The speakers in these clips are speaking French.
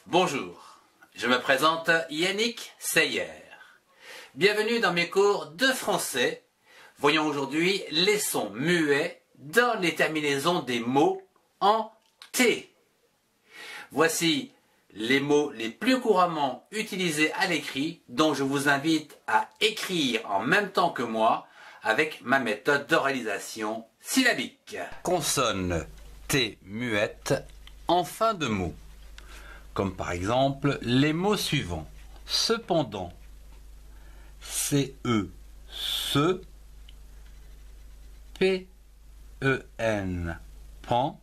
Bonjour, je me présente Yannick Seyer. Bienvenue dans mes cours de français. Voyons aujourd'hui les sons muets dans les terminaisons des mots en T. Voici les mots les plus couramment utilisés à l'écrit dont je vous invite à écrire en même temps que moi avec ma méthode d'oralisation syllabique. Consonne T muette en fin de mot. Comme par exemple les mots suivants. Cependant, C-E, ce, P-E-N, pan,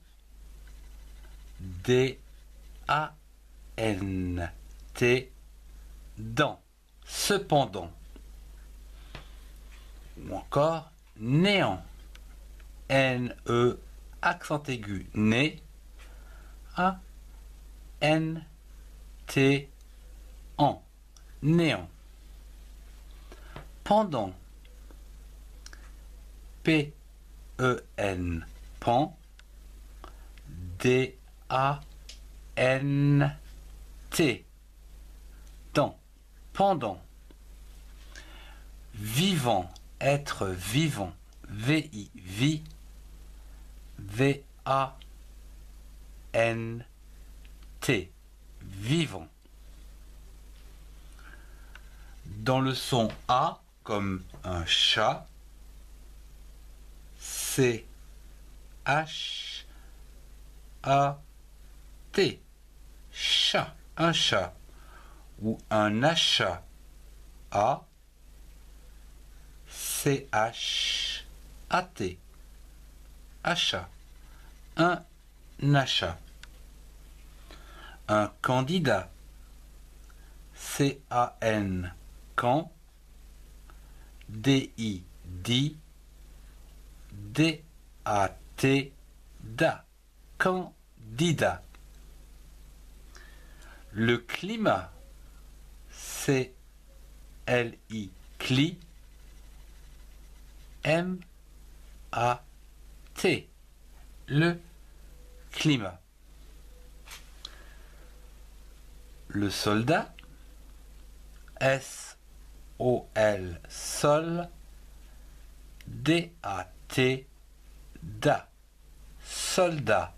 D-A-N-T, dans, cependant. Ou encore néant, N-E, accent aigu, né, A, N, T, en, néant. Pendant, P, E, N, pan, D, A, N, T, dans, pendant. Vivant, être vivant, V-I, vie, V-A-N-T, vivant. Dans le son A, comme un chat, C-H-A-T, chat, un chat, ou un achat, A, C-H-A-T, achat, un achat. Un candidat, C-A-N, quand, D-I, dit, D-A-T, da, candidat. Le climat, C-L-I, cli, M-A-T, le climat. Le soldat, S-O-L, sol, D-A-T, da, soldat.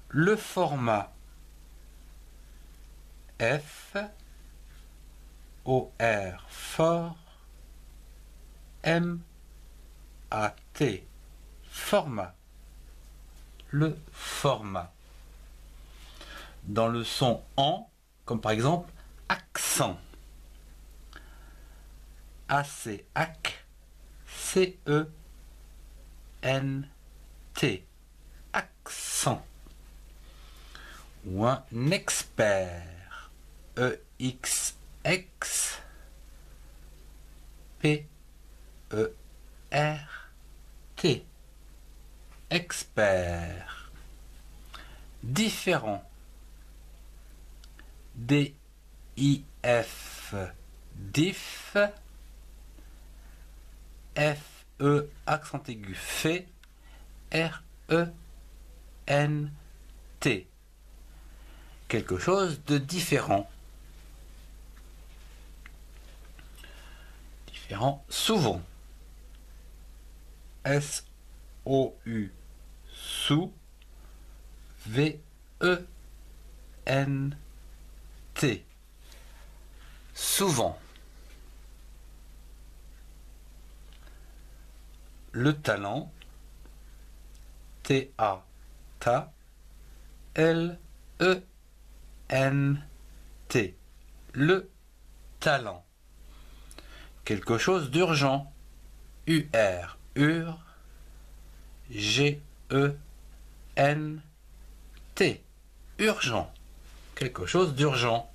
Le format, F-O-R, fort, M-A-T, format. Le format. Dans le son en, comme par exemple accent. A-C, ac, C-E-N-T, accent. Ou un expert, E-X-X, P-E-R-T, expert. Différent, D-I-F, diff, F-E, accent aigu, fait, R-E-N-T. Quelque chose de différent. Différent, souvent. S-O-U, sous, V-E-N-T. Souvent. Le talent, T-A, ta, L-E-N-T. Le talent. Quelque chose d'urgent, U-R, ur, G-E-N-T. Urgent. Quelque chose d'urgent.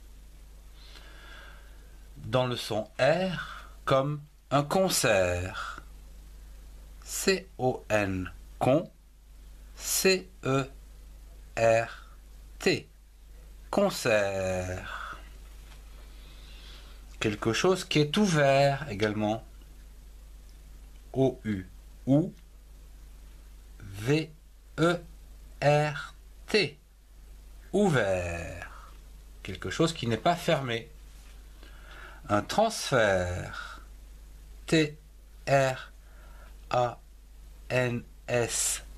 Dans le son R, comme un concert. C-O-N, con, C-E-R-T, concert. Quelque chose qui est ouvert également. O-U, ou, V-E-R-T, ouvert, quelque chose qui n'est pas fermé. Un transfert, T-R-A-N-S,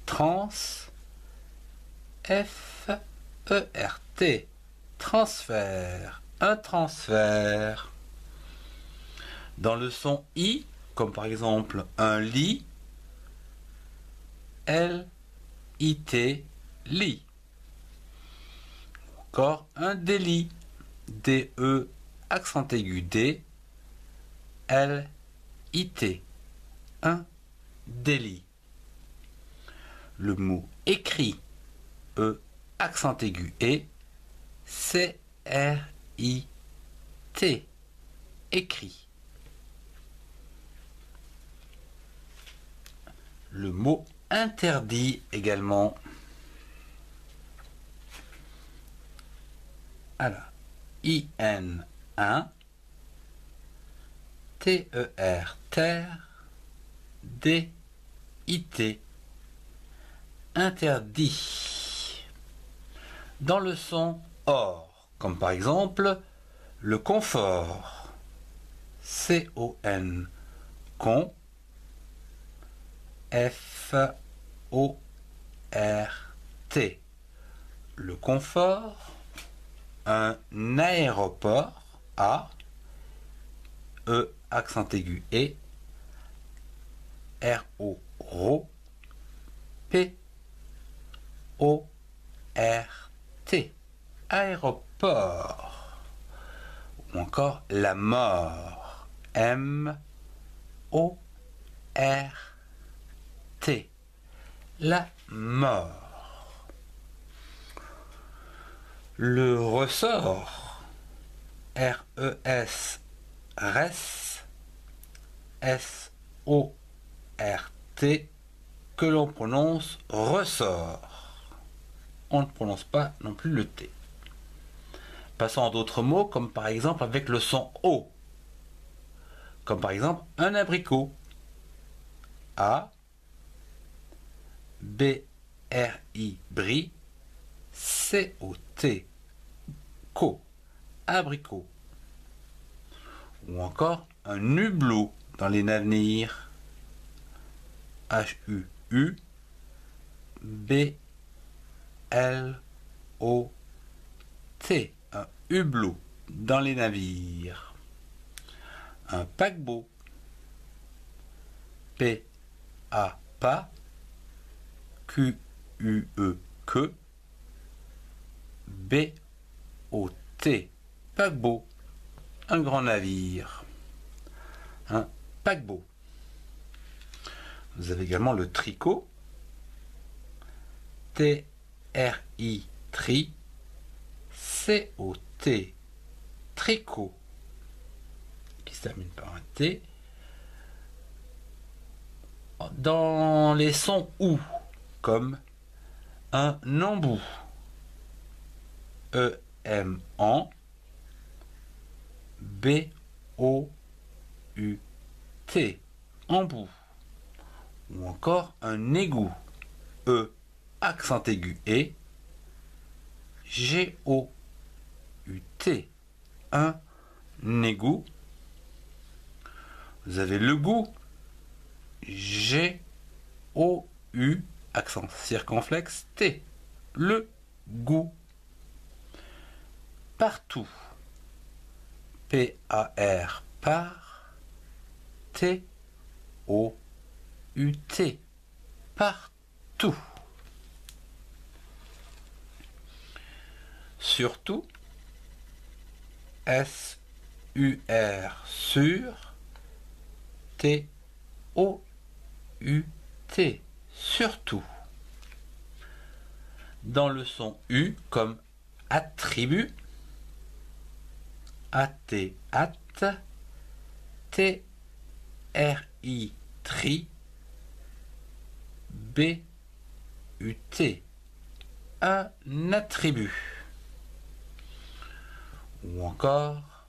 trans, F-E-R-T, transfert, un transfert. Dans le son I, comme par exemple un lit, L-I-T, lit. Encore un délit, D-E, accent aigu D, L-I-T, un délit. Le mot écrit, E, accent aigu E, C-R-I-T, écrit. Le mot interdit également. Alors, I-N, 1, T-E-R, terre, D-I-T, interdit. Dans le son OR, comme par exemple le confort, C-O-N, con, F-O-R-T, le confort, un aéroport, A, E, accent aigu E, R-O, RO, P, O-R-T, aéroport. Ou encore la mort, M-O-R-T, la mort. Le ressort, R-E-S, res, S-O-R-T, que l'on prononce ressort. On ne prononce pas non plus le T. Passons à d'autres mots, comme par exemple avec le son O. Comme par exemple un abricot. A, B-R-I, bri, C-O-T, co, abricot. Ou encore un hublot dans les navires, H-U-U, B-L-O-T, un hublot dans les navires. Un paquebot, P-A, pas, Q-U-E, que, B-O-T, paquebot, un grand navire. Un paquebot. Vous avez également le tricot, T-R-I, tri, C-O-T, tricot, qui se termine par un T. Dans les sons OU, comme un embout, E-M-En, B-O-U-T, embout. Ou encore un égout, E, accent aigu E, G-O-U-T, un égout. Vous avez le goût, G-O-U, accent circonflexe T, le goût. Partout, P-A-R, par, T-O-U-T, partout. Surtout, S-U-R, sur, T-O-U-T, surtout. Dans le son U comme attribut, A-T, at, T-R-I, tri, B-U-T, un attribut. Ou encore,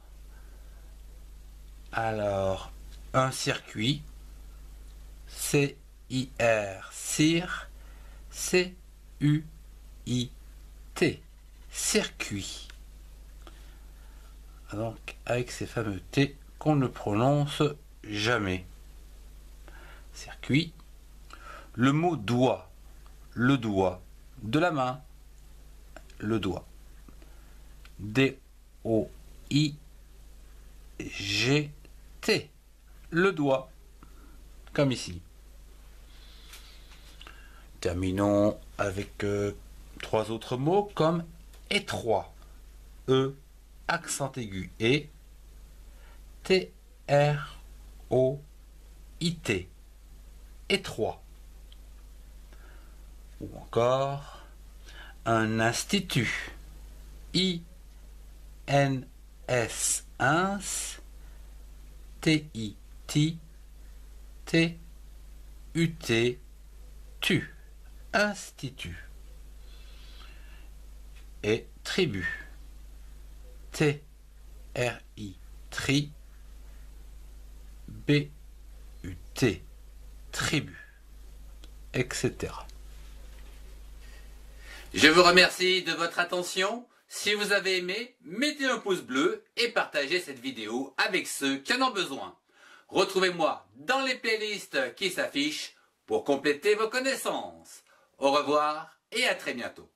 alors, un circuit, C-I-R, cir, C-U-I-T, circuit. Donc avec ces fameux T qu'on ne prononce jamais. Circuit. Le mot doigt, le doigt, de la main, le doigt. D-O-I-G-T, le doigt, comme ici. Terminons avec trois autres mots comme étroit, E, accent aigu, et T-R-O-I-T, étroit. Ou encore un institut, I-N-S, ins, T-I-T-T-U-T, tu, institut. Et tribu, T-R-I, tri, B-U-T, tribu, etc. Je vous remercie de votre attention. Si vous avez aimé, mettez un pouce bleu et partagez cette vidéo avec ceux qui en ont besoin. Retrouvez-moi dans les playlists qui s'affichent pour compléter vos connaissances. Au revoir et à très bientôt.